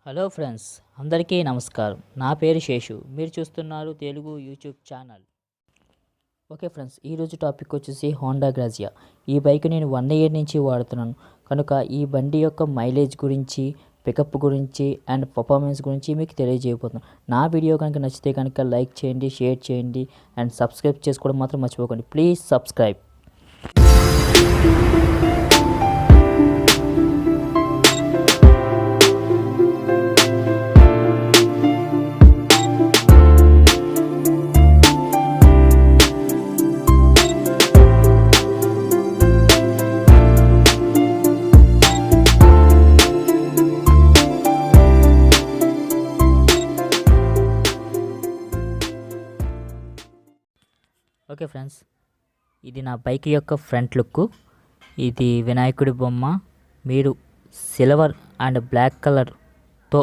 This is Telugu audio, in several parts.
హలో ఫ్రెండ్స్, అందరికీ నమస్కారం. నా పేరు శేషు. మీరు చూస్తున్నారు Telugu YouTube channel. Okay friends, ఈరోజు టాపిక్ వచ్చేసి హోండా గ్రాజియా. ఈ బైక్ నేను 1 ఇయర్ నుంచి వాడుతున్నాను. కనుక ఈ బండి యొక్క మైలేజ్ గురించి, పికప్ గురించి అండ్ పర్ఫార్మెన్స్ గురించి మీకు తెలియజేయబోతున్నాను. నా వీడియో కనుక నచ్చితే కనుక లైక్ చేయండి, షేర్ చేయండి అండ్ సబ్స్క్రైబ్ చేసుకోవడం మాత్రం మర్చిపోకండి. Please subscribe. ఓకే ఫ్రెండ్స్, ఇది నా బైక్ యొక్క ఫ్రంట్ లుక్. ఇది వినాయకుడి బొమ్మ. మీరు సిల్వర్ అండ్ బ్లాక్ కలర్తో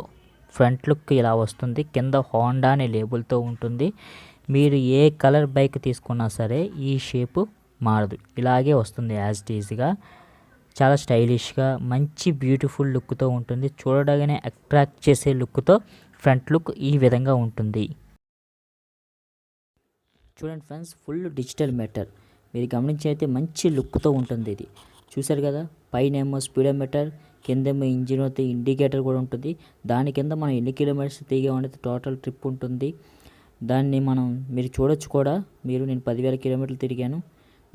ఫ్రంట్ లుక్ ఇలా వస్తుంది. కింద హోండా అనే లేబుల్తో ఉంటుంది. మీరు ఏ కలర్ బైక్ తీసుకున్నా సరే ఈ షేపు మారదు, ఇలాగే వస్తుంది యాజ్ ఇట్ ఈజ్గా. చాలా స్టైలిష్గా మంచి బ్యూటిఫుల్ లుక్తో ఉంటుంది. చూడగానే అట్రాక్ట్ చేసే లుక్తో ఫ్రంట్ లుక్ ఈ విధంగా ఉంటుంది. చూడండి ఫ్రెండ్స్, ఫుల్ డిజిటల్ మీటర్. మీరు గమనించి అయితే మంచి లుక్తో ఉంటుంది. ఇది చూసారు కదా, పైన ఏమో స్పీడోమీటర్, కిందేమో ఇంజిన్ అయితే ఇండికేటర్ కూడా ఉంటుంది. దాని కింద మనం ఎన్ని కిలోమీటర్స్ తిరిగామనేది టోటల్ ట్రిప్ ఉంటుంది. దాన్ని మీరు చూడొచ్చు కూడా. నేను 10,000 కిలోమీటర్లు తిరిగాను.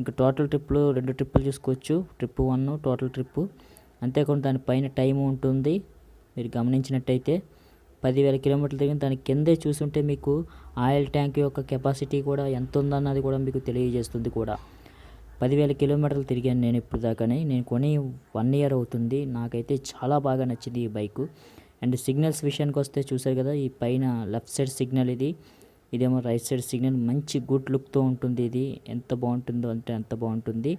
ఇంకా టోటల్ ట్రిప్లు 2 ట్రిప్పులు చూసుకోవచ్చు. Trip 1 total trip. అంతేకాకుండా దానిపైన టైము ఉంటుంది. మీరు గమనించినట్టయితే 10,000 కిలోమీటర్లు తిరిగిన దాని కిందే చూసుంటే మీకు ఆయిల్ ట్యాంక్ యొక్క కెపాసిటీ కూడా ఎంత ఉందన్నది కూడా మీకు తెలియజేస్తుంది కూడా. 10,000 కిలోమీటర్లు తిరిగాను నేను ఇప్పుడు దాకానే. నేను కొని 1 ఇయర్ అవుతుంది. నాకైతే చాలా బాగా నచ్చింది ఈ బైకు. అండ్ సిగ్నల్స్ విషయానికి వస్తే చూసారు కదా, ఈ పైన లెఫ్ట్ సైడ్ సిగ్నల్ ఇదేమో రైట్ సైడ్ సిగ్నల్. మంచి గుడ్ లుక్తో ఉంటుంది. ఇది ఎంత బాగుంటుందో అంటే అంత బాగుంటుంది.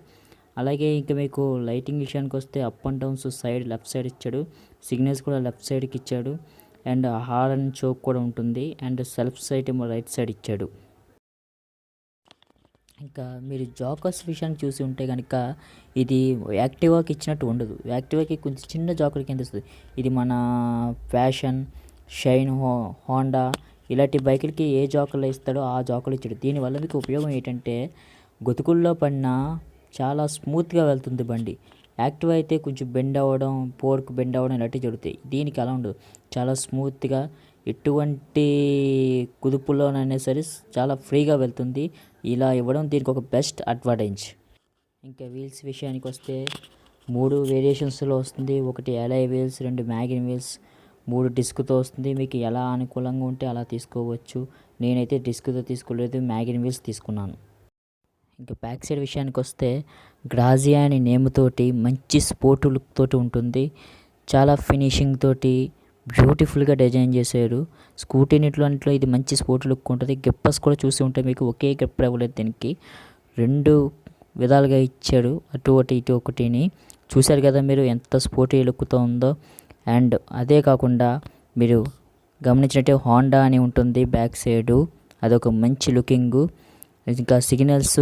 అలాగే ఇంకా మీకు లైటింగ్ విషయానికి వస్తే up and downs side left side ఇచ్చాడు. సిగ్నల్స్ కూడా లెఫ్ట్ సైడ్కి ఇచ్చాడు. అండ్ హార్న్ చోక్ కూడా ఉంటుంది. అండ్ సెల్ఫ్ సైట్ ఏమో రైట్ సైడ్ ఇచ్చాడు. ఇంకా మీరు జాకర్స్ విషయాన్ని చూసి ఉంటే కనుక ఇది యాక్టివాకి ఇచ్చినట్టు ఉండదు. యాక్టివాకి కొంచెం చిన్న జాకర్ కింద ఇస్తుంది. ఇది మన ఫ్యాషన్, షైన్, హోండా ఇలాంటి బైకులకి ఏ జాకర్లు ఇస్తాడో ఆ జాకర్లు ఇచ్చాడు. దీనివల్ల మీకు ఉపయోగం ఏంటంటే గతుకుల్లో పడినా చాలా స్మూత్గా వెళ్తుంది బండి. యాక్టివ్ అయితే కొంచెం బెండ్ అవ్వడం, పోర్క్ బెండ్ అవ్వడం ఇలాంటివి జరుగుతాయి. దీనికి అలా ఉండదు. చాలా స్మూత్గా ఎటువంటి కుదుపులోనైనా సరే చాలా ఫ్రీగా వెళ్తుంది. ఇలా ఇవ్వడం దీనికి ఒక బెస్ట్ అడ్వాంటేజ్. ఇంకా వీల్స్ విషయానికి వస్తే 3 వేరియేషన్స్లో వస్తుంది. ఒకటి అలాయ్ వీల్స్, 2 మ్యాగిన్ వీల్స్, 3 డిస్క్తో వస్తుంది. మీకు ఎలా అనుకూలంగా ఉంటే అలా తీసుకోవచ్చు. నేనైతే డిస్క్తో తీసుకోలేదు, మ్యాగిన్ వీల్స్ తీసుకున్నాను. ఇంకా బ్యాక్ సైడ్ విషయానికి వస్తే గ్రాజియా అనే నేమ్ తోటి మంచి స్పోర్ట్ లుక్ తోటి ఉంటుంది. చాలా ఫినిషింగ్ తోటి బ్యూటిఫుల్గా డిజైన్ చేశారు. స్కూటీ అన్నిట్లో ఇది మంచి స్పోర్ట్ లుక్ ఉంటుంది. గిప్పర్స్ కూడా చూసి ఉంటే మీకు ఒకే గిప్పర్ ఇవ్వలేదు, దీనికి 2 విధాలుగా ఇచ్చాడు. అటు ఒకటి ఇటు ఒకటిని. చూశారు కదా మీరు ఎంత స్పోర్టీ లుక్తో ఉందో. అండ్ అదే కాకుండా మీరు గమనించినట్టే హోండా అని ఉంటుంది బ్యాక్ సైడు. అదొక మంచి లుకింగు. ఇంకా signals,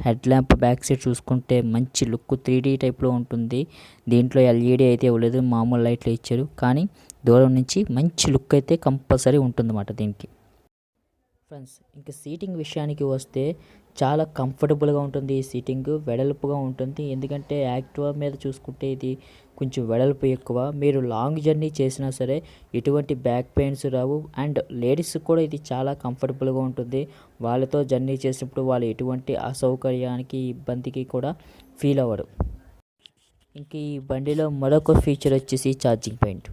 head lamp back side చూసుకుంటే మంచి లుక్ 3D టైప్లో ఉంటుంది. దీంట్లో LED అయితే ఇవ్వలేదు, మామూలు లైట్లు ఇచ్చారు. కానీ దూరం నుంచి మంచి లుక్ అయితే కంపల్సరీ ఉంటుందన్నమాట దీనికి. ఫ్రెండ్స్, ఇంకా సీటింగ్ విషయానికి వస్తే చాలా కంఫర్టబుల్గా ఉంటుంది. ఈ సీటింగ్ వెడల్పుగా ఉంటుంది. ఎందుకంటే యాక్టివా మీద చూసుకుంటే ఇది కొంచెం వెడల్పు ఎక్కువ. మీరు లాంగ్ జర్నీ చేసినా సరే ఎటువంటి back pains Rao. And ladies కూడా ఇది చాలా కంఫర్టబుల్గా ఉంటుంది. వాళ్ళతో జర్నీ చేసినప్పుడు వాళ్ళు ఎటువంటి అసౌకర్యానికి, ఇబ్బందికి కూడా ఫీల్ అవ్వరు. ఇంక ఈ బండిలో మరొక ఫీచర్ వచ్చేసి ఛార్జింగ్ పాయింట్.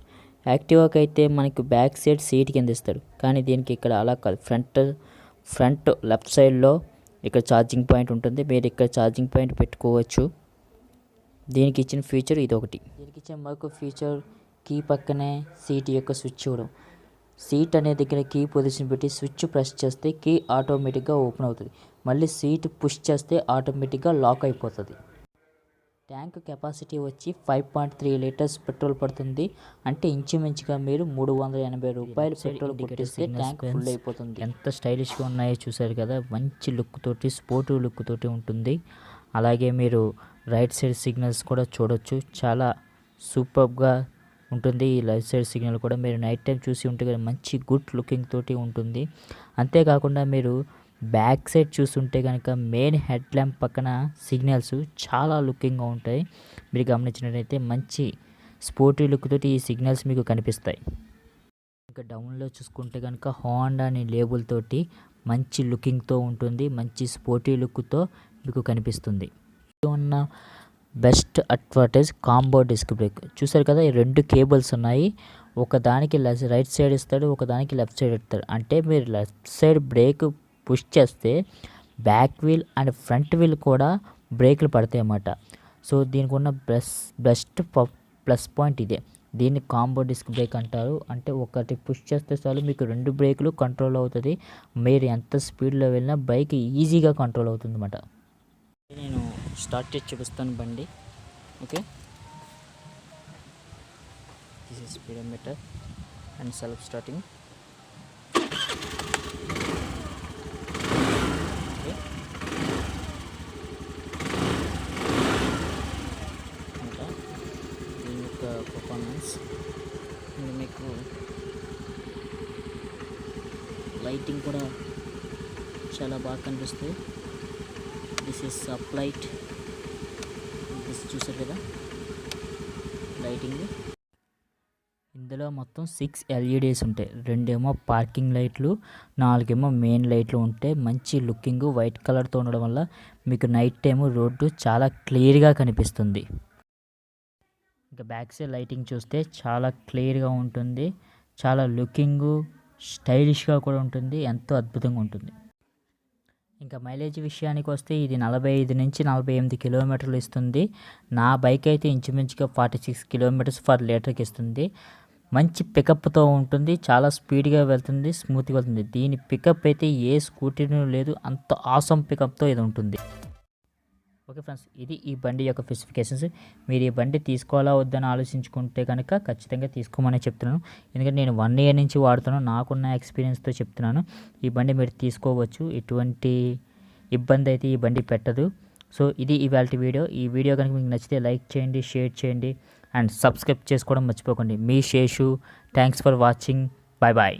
యాక్టివాకి అయితే మనకి బ్యాక్ సైడ్ సీట్ కింద ఇస్తాడు. కానీ దీనికి ఇక్కడ అలా కాదు. ఫ్రంట్ లెఫ్ట్ సైడ్లో ఇక్కడ ఛార్జింగ్ పాయింట్ ఉంటుంది. మీరు ఇక్కడ ఛార్జింగ్ పాయింట్ పెట్టుకోవచ్చు. దీనికి ఇచ్చిన ఫీచర్ ఇదొకటి. దీనికి ఇచ్చిన మరొక ఫీచర్ కీ పక్కనే సీట్ యొక్క స్విచ్ ఇవ్వడం. సీట్ అనే దగ్గర కీ పొజిషన్ పెట్టి స్విచ్ ప్రెస్ చేస్తే కీ ఆటోమేటిక్గా ఓపెన్ అవుతుంది. మళ్ళీ సీట్ పుష్ చేస్తే ఆటోమేటిక్గా లాక్ అయిపోతుంది. ట్యాంక్ కెపాసిటీ వచ్చి 5.3 లీటర్స్ పెట్రోల్ పడుతుంది. అంటే ఇంచుమించుగా మీరు 380 రూపాయలు పెట్రోల్ కొట్టిస్తే ట్యాంక్ ఫుల్ అయిపోతుంది. ఎంత స్టైలిష్గా ఉన్నాయో చూసారు కదా. మంచి లుక్ తోటి, స్పోర్టివ్ లుక్ తోటి ఉంటుంది. అలాగే మీరు రైట్ సైడ్ సిగ్నల్స్ కూడా చూడొచ్చు. చాలా సూపర్గా ఉంటుంది. ఈ లెఫ్ట్ సైడ్ సిగ్నల్ కూడా మీరు నైట్ టైం చూసి ఉంటే కదా మంచి గుడ్ లుకింగ్ తోటి ఉంటుంది. అంతేకాకుండా మీరు బ్యాక్ సైడ్ చూస్తుంటే కనుక మెయిన్ హెడ్ ల్యాంప్ పక్కన సిగ్నల్స్ చాలా లుకింగ్గా ఉంటాయి. మీరు గమనించినట్లయితే మంచి స్పోర్టీ లుక్ తోటి ఈ సిగ్నల్స్ మీకు కనిపిస్తాయి. ఇంకా డౌన్లో చూసుకుంటే కనుక హోండా అని లేబుల్ తోటి మంచి లుకింగ్తో ఉంటుంది. మంచి స్పోర్టీ లుక్తో మీకు కనిపిస్తుంది. ఉన్న best advantage combo disc brake. చూసారు కదా, ఈ 2 కేబుల్స్ ఉన్నాయి. ఒక దానికి రైట్ సైడ్ ఇస్తాడు, ఒక దానికి లెఫ్ట్ సైడ్ ఇస్తాడు. అంటే మీరు లెఫ్ట్ సైడ్ బ్రేక్ పుష్ చేస్తే back wheel and front wheel కూడా బ్రేకులు పడతాయి అన్నమాట. సో దీనికి ఉన్న బెస్ట్ ప్లస్ పాయింట్ ఇదే. దీన్ని కాంబో డిస్క్ బ్రేక్ అంటారు. అంటే ఒకటి పుష్ చేస్తే చాలు మీకు 2 బ్రేకులు కంట్రోల్ అవుతుంది. మీరు ఎంత స్పీడ్లో వెళ్ళినా బైక్ ఈజీగా కంట్రోల్ అవుతుంది అన్నమాట. నేను స్టార్ట్ చేసి చూపిస్తాను బండి. Okay, this is speedometer and self starting. Okay, ఇంకా దీని యొక్క పర్ఫార్మెన్స్. మీకు లైటింగ్ కూడా చాలా బాగా కనిపిస్తుంది. This is up light. This చూసారు కదా లైటింగ్. ఇందులో మొత్తం 6 LEDs ఉంటాయి. 2 ఏమో పార్కింగ్ లైట్లు, 4 ఏమో మెయిన్ లైట్లు ఉంటాయి. మంచి లుకింగ్ వైట్ కలర్తో ఉండడం వల్ల మీకు నైట్ టైము రోడ్డు చాలా క్లియర్గా కనిపిస్తుంది. ఇంకా బ్యాక్ సైడ్ లైటింగ్ చూస్తే చాలా క్లియర్గా ఉంటుంది. చాలా లుకింగ్ స్టైలిష్గా కూడా ఉంటుంది. ఎంతో అద్భుతంగా ఉంటుంది. ఇంకా మైలేజ్ విషయానికి వస్తే ఇది 45 నుంచి 48 కిలోమీటర్లు ఇస్తుంది. నా బైక్ అయితే ఇంచుమించుగా 46 కిలోమీటర్స్ పర్ లీటర్కి ఇస్తుంది. మంచి పికప్తో ఉంటుంది. చాలా స్పీడ్గా వెళ్తుంది, స్మూత్గా వెళ్తుంది. దీని పికప్ అయితే ఏ స్కూటీలో లేదు, అంత ఆసమ్ పికప్తో ఇది ఉంటుంది. ఓకే ఫ్రెండ్స్, ఇది ఈ బండి యొక్క స్పెసిఫికేషన్స్. మీరు ఈ బండి తీసుకోవాలా వద్దని ఆలోచించుకుంటే కనుక ఖచ్చితంగా తీసుకోమని చెప్తున్నాను. ఎందుకంటే నేను 1 year నుంచి వాడుతున్నాను. నాకున్న ఎక్స్పీరియన్స్తో చెప్తున్నాను. ఈ బండి మీరు తీసుకోవచ్చు. ఎటువంటి ఇబ్బంది అయితే ఈ బండి పెట్టదు. సో ఇది ఇవాల్టి వీడియో. ఈ వీడియో కనుక మీకు నచ్చితే లైక్ చేయండి, షేర్ చేయండి అండ్ సబ్స్క్రైబ్ చేసుకోవడం మర్చిపోకండి. మీ Seshu. Thanks for watching. Bye bye.